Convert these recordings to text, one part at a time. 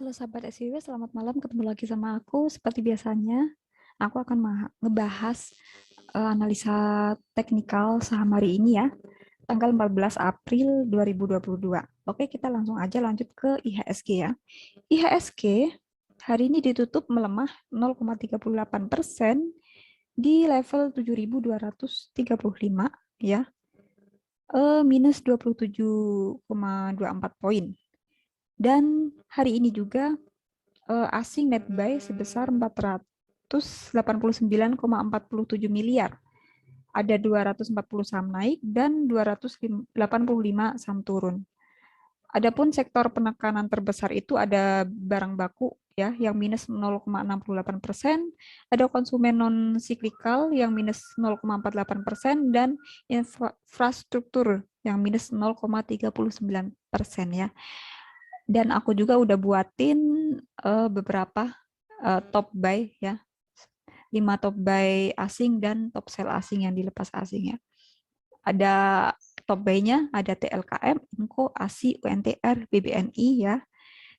Halo sahabat SIW, selamat malam. Ketemu lagi sama aku. Seperti biasanya, aku akan ngebahas analisa teknikal saham hari ini ya, tanggal 14 April 2022. Oke, kita langsung aja lanjut ke IHSG ya. IHSG hari ini ditutup melemah 0,38% di level 7.235 ya, minus 27,24 poin. Dan hari ini juga asing net buy sebesar 489,47 miliar. Ada 240 saham naik dan 285 saham turun. Adapun sektor penekanan terbesar itu ada barang baku ya yang minus 0,68%, ada konsumen non siklikal yang minus 0,48% dan infrastruktur yang minus 0,39% ya. Dan aku juga udah buatin beberapa top buy ya, 5 top buy asing dan top sell asing yang dilepas asing ya. Ada top buy-nya, ada TLKM, Inco, ASI, UNTR, BBNI ya.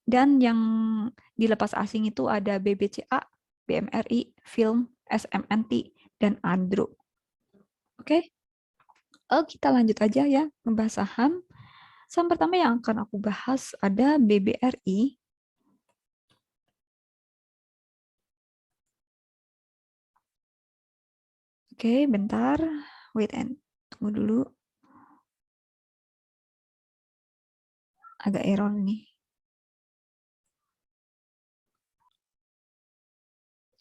Dan yang dilepas asing itu ada BBCA, BMRI, Film, SMNT, dan Andro. Oke, kita lanjut aja ya membahas saham. Saham pertama yang akan aku bahas ada BBRI. Oke, bentar. Wait and tunggu dulu. Agak error nih.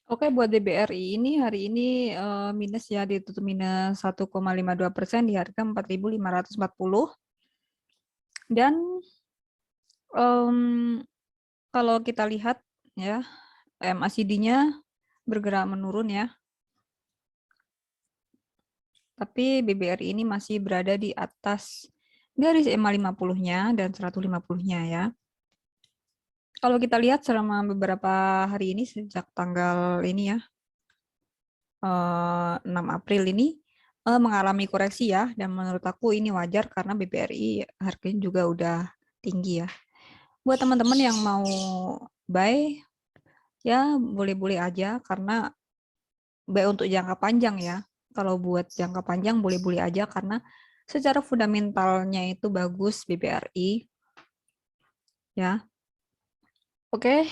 Oke, buat DBRI ini hari ini minus ya, ditutup minus 1,52% di harga 4.540. Dan kalau kita lihat ya, MACD-nya bergerak menurun ya. Tapi BBRI ini masih berada di atas garis EMA 50-nya dan 150-nya ya. Kalau kita lihat selama beberapa hari ini sejak tanggal ini ya, 6 April ini mengalami koreksi ya, dan menurut aku ini wajar karena BBRI harganya juga udah tinggi ya. Buat teman-teman yang mau buy ya boleh-boleh aja karena buy untuk jangka panjang ya. Kalau buat jangka panjang boleh-boleh aja karena secara fundamentalnya itu bagus BBRI ya. Oke,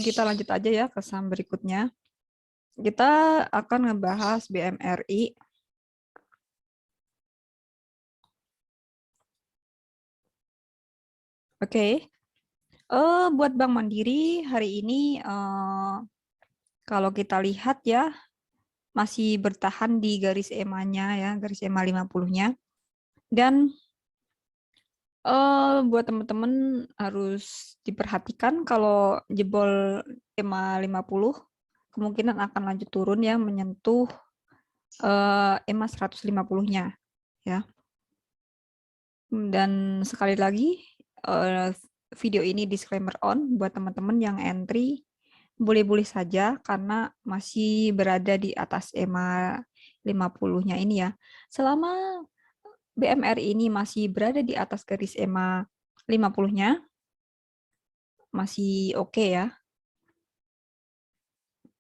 kita lanjut aja ya ke saham berikutnya. Kita akan ngebahas BMRI. Oke, buat Bank Mandiri hari ini kalau kita lihat ya masih bertahan di garis EMA-nya ya, garis EMA 50-nya. Dan buat teman-teman harus diperhatikan kalau jebol EMA 50 kemungkinan akan lanjut turun ya menyentuh EMA 150-nya ya. Dan sekali lagi video ini disclaimer on buat teman-teman yang entry boleh-boleh saja karena masih berada di atas EMA 50-nya ini ya. Selama BMRI ini masih berada di atas garis EMA 50-nya masih oke ya.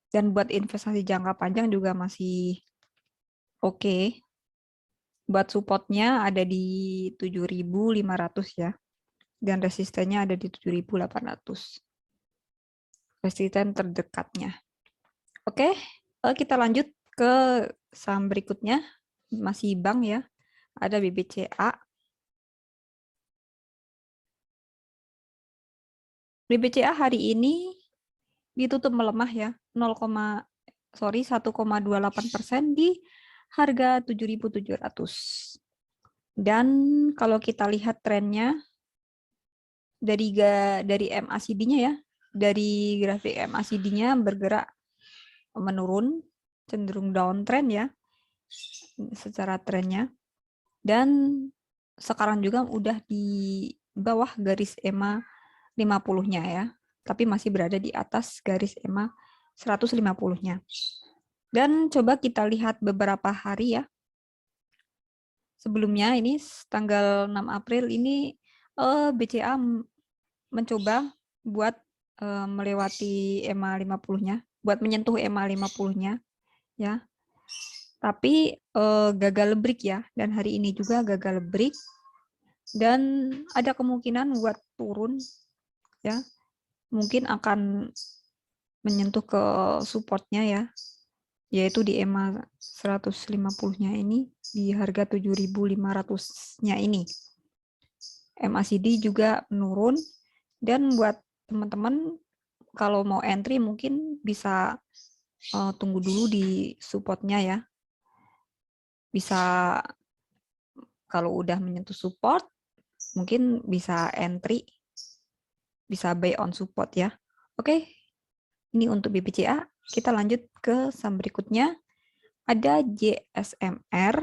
Dan buat investasi jangka panjang juga masih oke. Buat supportnya ada di 7.500 ya. Dan resistennya ada di 7.800. Resisten terdekatnya. Oke, kita lanjut ke saham berikutnya. Masih bank ya. Ada BBCA. BBCA hari ini ditutup melemah ya. 1,28% di harga 7.700. Dan kalau kita lihat trennya dari MACD-nya ya, dari grafik MACD-nya bergerak menurun, cenderung downtrend ya secara trennya. Dan sekarang juga udah di bawah garis EMA 50-nya ya, tapi masih berada di atas garis EMA 150-nya. Dan coba kita lihat beberapa hari ya. Sebelumnya ini tanggal 6 April ini BCA mencoba buat melewati EMA 50-nya, buat menyentuh EMA 50-nya ya. Tapi gagal break ya, dan hari ini juga gagal break dan ada kemungkinan buat turun ya. Mungkin akan menyentuh ke supportnya ya, yaitu di EMA 150-nya ini di harga 7.500-nya ini. MACD juga menurun, dan buat teman-teman kalau mau entry mungkin bisa tunggu dulu di supportnya ya. Bisa kalau udah menyentuh support mungkin bisa entry, bisa buy on support ya. Oke, ini untuk BBCA. Kita lanjut ke saham berikutnya. Ada JSMR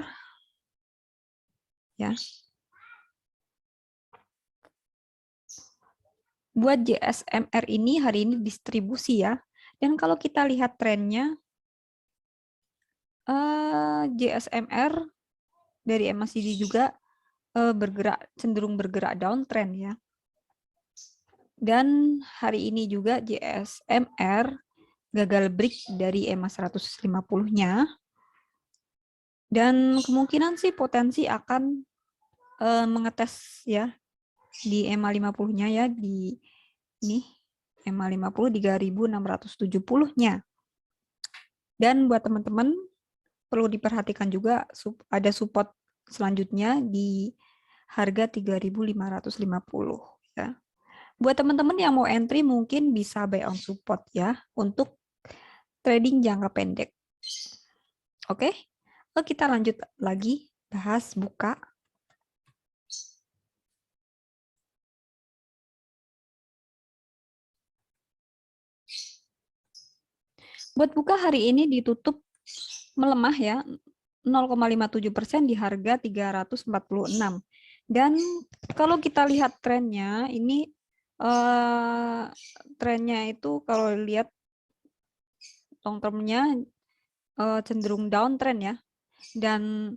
ya. Buat JSMR ini hari ini distribusi ya. Dan kalau kita lihat trennya, JSMR dari MACD juga cenderung bergerak downtrend ya. Dan hari ini juga JSMR gagal break dari EMA 150-nya. Dan kemungkinan sih potensi akan mengetes ya di EMA 50-nya ya, di ini EMA 50 3.670-nya. Dan buat teman-teman perlu diperhatikan juga ada support selanjutnya di harga 3.550 ya. Buat teman-teman yang mau entry mungkin bisa buy on support ya untuk trading jangka pendek. Oke, kita lanjut lagi bahas buka. Buat buka hari ini ditutup melemah ya, 0,57% di harga 346. Dan kalau kita lihat trennya, ini trennya itu kalau lihat long termnya cenderung downtrend ya. Dan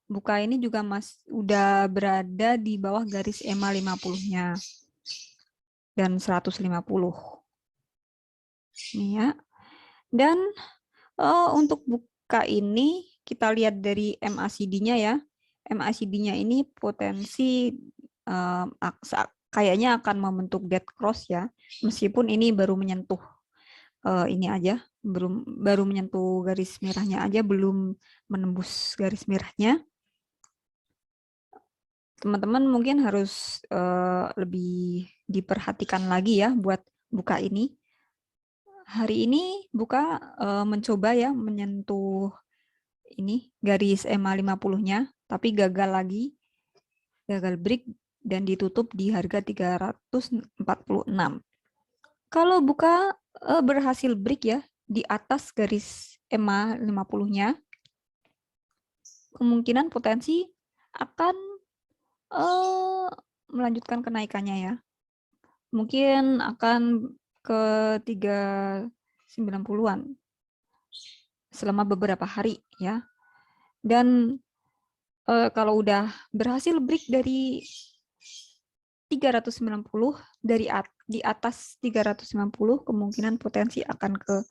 buka ini juga udah berada di bawah garis EMA 50-nya dan 150. Ini ya. Dan untuk buka ini kita lihat dari MACD-nya ya. MACD-nya ini potensi kayaknya akan membentuk dead cross ya. Meskipun ini baru menyentuh ini aja, baru menyentuh garis merahnya aja, belum menembus garis merahnya. Teman-teman mungkin harus lebih diperhatikan lagi ya buat buka ini. Hari ini buka mencoba ya menyentuh ini garis EMA 50-nya, tapi gagal lagi, gagal break dan ditutup di harga 346. Kalau buka berhasil break ya di atas garis EMA 50-nya, kemungkinan potensi akan melanjutkan kenaikannya ya. Mungkin akan ke 390-an selama beberapa hari ya. Dan kalau udah berhasil break dari 390 di atas 390, kemungkinan potensi akan ke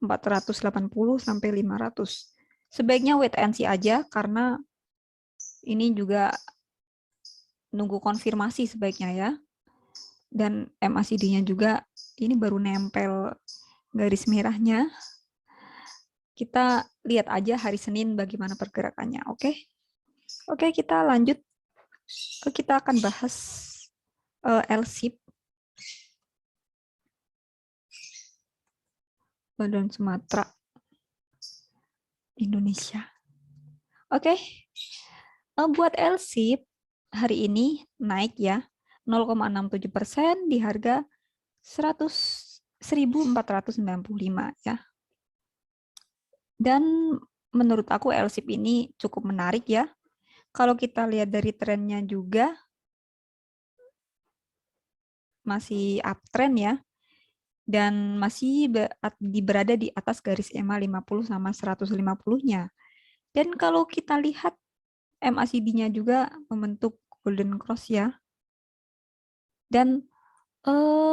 480 sampai 500. Sebaiknya wait and see aja karena ini juga nunggu konfirmasi sebaiknya ya. Dan MACD-nya juga ini baru nempel garis merahnya. Kita lihat aja hari Senin bagaimana pergerakannya, oke? Oke, kita lanjut. Kita akan bahas LSIP. Badan Sumatera Indonesia. Oke. Buat LSIP hari ini naik ya 0,67% di harga 1.495 ya. Dan menurut aku LSIP ini cukup menarik ya. Kalau kita lihat dari trennya juga masih uptrend ya. Dan masih berada di atas garis EMA 50 sama 150-nya. Dan kalau kita lihat MACD-nya juga membentuk golden cross ya. Dan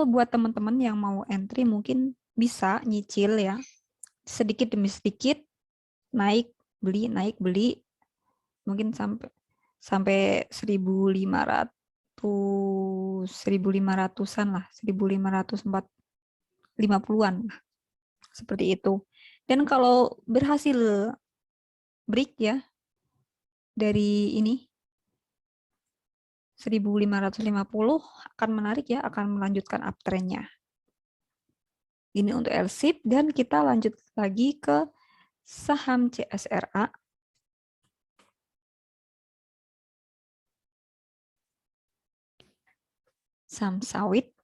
Buat teman-teman yang mau entry mungkin bisa nyicil ya, sedikit demi sedikit, naik beli, mungkin sampai sampai 1.500-an lah, 1.550-an seperti itu. Dan kalau berhasil break ya dari ini 1.550 akan menarik ya, akan melanjutkan uptrend-nya. Ini untuk LSIP dan kita lanjut lagi ke saham CSRA. Saham sawit.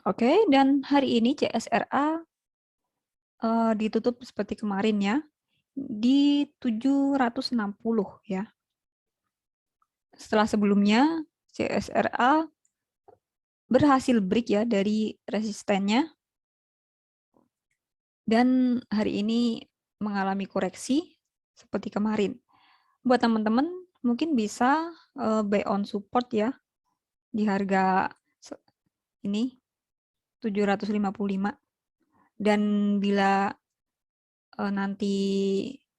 Oke, dan hari ini CSRA ditutup seperti kemarin ya, di 760 ya. Setelah sebelumnya CSRA berhasil break ya dari resistennya, dan hari ini mengalami koreksi seperti kemarin. Buat teman-teman mungkin bisa buy on support ya di harga ini 755, dan bila nanti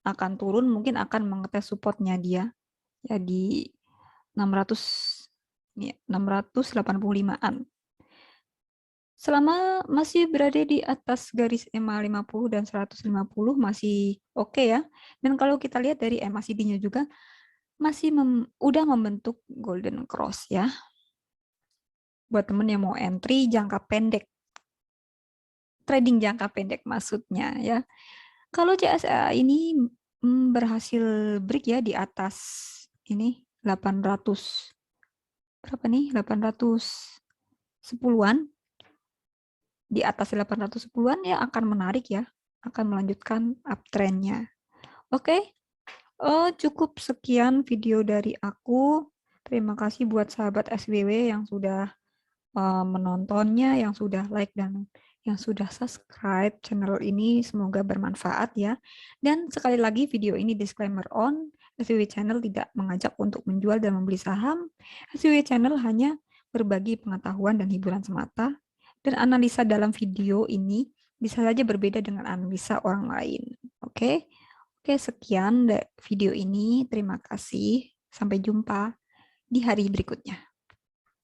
akan turun mungkin akan mengetes supportnya dia ya di 685-an. Selama masih berada di atas garis EMA 50 dan 150 masih oke ya. Dan kalau kita lihat dari MACD-nya juga masih udah membentuk golden cross ya. Buat temen yang mau entry jangka pendek, trading jangka pendek maksudnya ya. Kalau CSA ini berhasil break ya di atas ini 800 berapa nih, 810-an, di atas 810-an ya akan menarik ya, akan melanjutkan uptrend-nya. Oke, cukup sekian video dari aku. Terima kasih buat sahabat SWW yang sudah menontonnya, yang sudah like dan yang sudah subscribe channel ini. Semoga bermanfaat ya. Dan sekali lagi video ini disclaimer on, SWW Channel tidak mengajak untuk menjual dan membeli saham. SWW Channel hanya berbagi pengetahuan dan hiburan semata. Dan analisa dalam video ini bisa saja berbeda dengan analisa orang lain. Oke, Oke, sekian video ini. Terima kasih. Sampai jumpa di hari berikutnya.